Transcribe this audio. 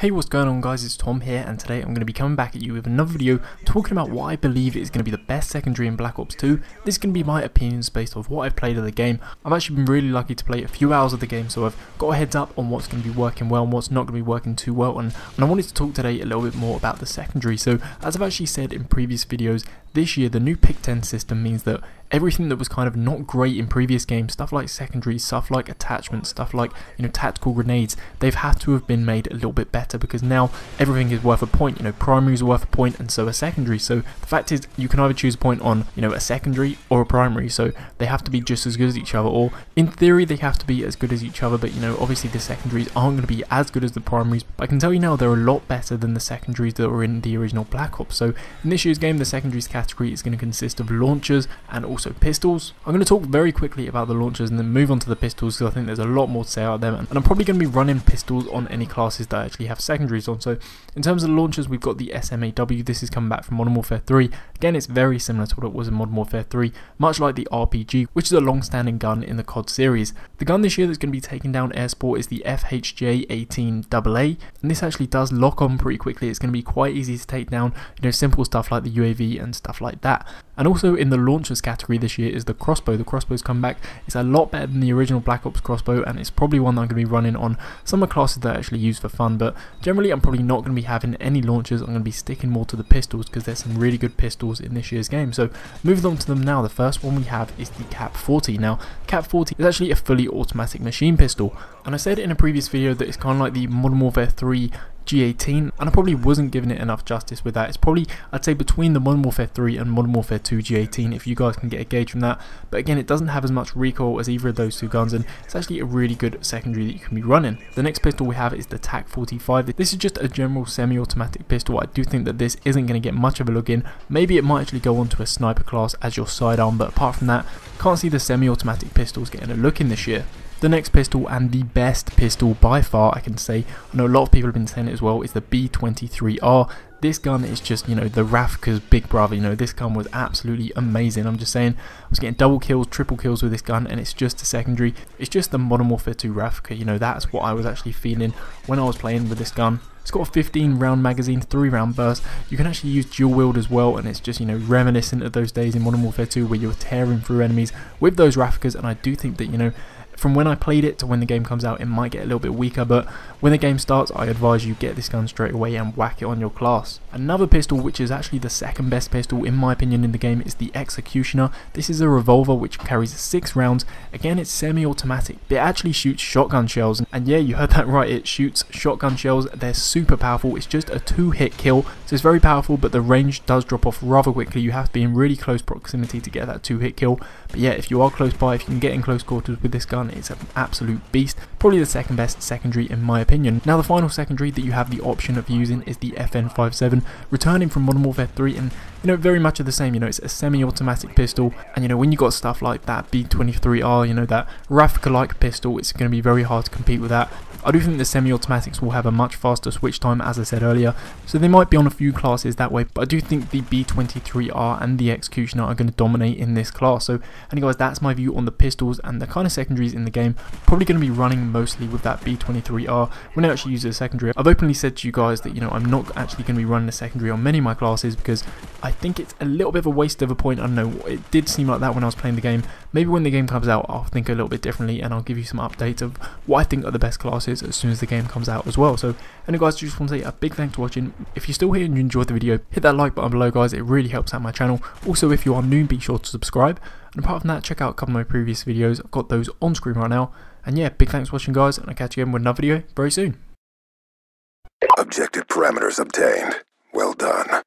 Hey, what's going on guys, it's Tom here, and today I'm going to be coming back at you with another video talking about what I believe is going to be the best secondary in Black Ops 2. This is going to be my opinions based off what I've played of the game. I've actually been really lucky to play a few hours of the game, so I've got a heads up on what's going to be working well and what's not going to be working too well, and I wanted to talk today a little bit more about the secondary. So as I've actually said in previous videos, this year the new Pick 10 system means that everything that was kind of not great in previous games, stuff like secondaries, stuff like attachments, stuff like, tactical grenades, they've had to have been made a little bit better because now everything is worth a point. Primaries are worth a point and so are secondaries. So the fact is you can either choose a point on, a secondary or a primary, so they have to be just as good as each other, or in theory they have to be as good as each other, but obviously the secondaries aren't going to be as good as the primaries. But I can tell you now they're a lot better than the secondaries that were in the original Black Ops. So in this year's game the secondaries category is going to consist of launchers and also pistols. I'm going to talk very quickly about the launchers and then move on to the pistols because I think there's a lot more to say about them, and I'm probably going to be running pistols on any classes that actually have secondaries on. So in terms of the launchers, we've got the SMAW. This is coming back from Modern Warfare 3. Again, it's very similar to what it was in Modern Warfare 3, much like the RPG, which is a long-standing gun in the COD series. The gun this year that's going to be taking down air support is the FHJ-18AA, and this actually does lock on pretty quickly. It's going to be quite easy to take down, simple stuff like the UAV and stuff like that. And also in the launchers category this year is the crossbow. The crossbow's come back. It's a lot better than the original Black Ops crossbow, and it's probably one that I'm going to be running on some of the classes that I actually use for fun, but generally I'm probably not going to be having any launchers. I'm going to be sticking more to the pistols because there's some really good pistols in this year's game. So moving on to them now, the first one we have is the Cap 40. Now Cap 40 is actually a fully automatic machine pistol, and I said in a previous video that it's kind of like the Modern Warfare 3 G18, and I probably wasn't giving it enough justice with that. It's probably, I'd say, between the Modern Warfare 3 and Modern Warfare 2 G18, if you guys can get a gauge from that. But again, it doesn't have as much recoil as either of those two guns, and it's actually a really good secondary that you can be running. The next pistol we have is the TAC 45. This is just a general semi-automatic pistol. I do think that this isn't going to get much of a look in. Maybe it might actually go onto a sniper class as your sidearm, but apart from that, can't see the semi-automatic pistols getting a look in this year. The next pistol, and the best pistol by far, I can say, I know a lot of people have been saying it as well, is the B23R. This gun is just, the Rafka's big brother. This gun was absolutely amazing. I'm just saying, I was getting double kills, triple kills with this gun, and it's just a secondary. It's just the Modern Warfare 2 Rafka. That's what I was actually feeling when I was playing with this gun. It's got a 15 round magazine, 3 round burst. You can actually use dual wield as well, and it's just, reminiscent of those days in Modern Warfare 2 where you're tearing through enemies with those Rafkas. And I do think that, from when I played it to when the game comes out, it might get a little bit weaker, but when the game starts, I advise you get this gun straight away and whack it on your class. Another pistol, which is actually the second best pistol in my opinion in the game, is the Executioner. This is a revolver which carries 6 rounds. Again, it's semi-automatic. It actually shoots shotgun shells, and yeah, you heard that right, it shoots shotgun shells. They're super powerful. It's just a 2-hit kill, so it's very powerful, but the range does drop off rather quickly. You have to be in really close proximity to get that 2-hit kill, but yeah, if you are close by, if you can get in close quarters with this gun, it's an absolute beast. Probably the second best secondary in my opinion. Now the final secondary that you have the option of using is the FN57, returning from Modern Warfare 3, and very much of the same. It's a semi-automatic pistol, and when you got stuff like that B23R, that Rafka-like pistol, it's going to be very hard to compete with that. I do think the semi-automatics will have a much faster switch time, as I said earlier, so they might be on a few classes that way, but I do think the B23R and the Executioner are going to dominate in this class. So anyway guys, that's my view on the pistols and the kind of secondaries in the game. Probably going to be running mostly with that B23R when I actually use it as a secondary. I've openly said to you guys that I'm not actually going to be running a secondary on many of my classes because I think it's a little bit of a waste of a point. I don't know, it did seem like that when I was playing the game. Maybe when the game comes out I'll think a little bit differently, and I'll give you some updates of what I think are the best classes as soon as the game comes out as well. So anyway guys, just want to say a big thanks for watching. If you're still here and you enjoyed the video, hit that like button below guys, it really helps out my channel. Also, if you are new, be sure to subscribe, and apart from that, check out a couple of my previous videos. I've got those on screen right now. And yeah, big thanks for watching guys, and I'll catch you again with another video very soon. Objective parameters obtained. Well done.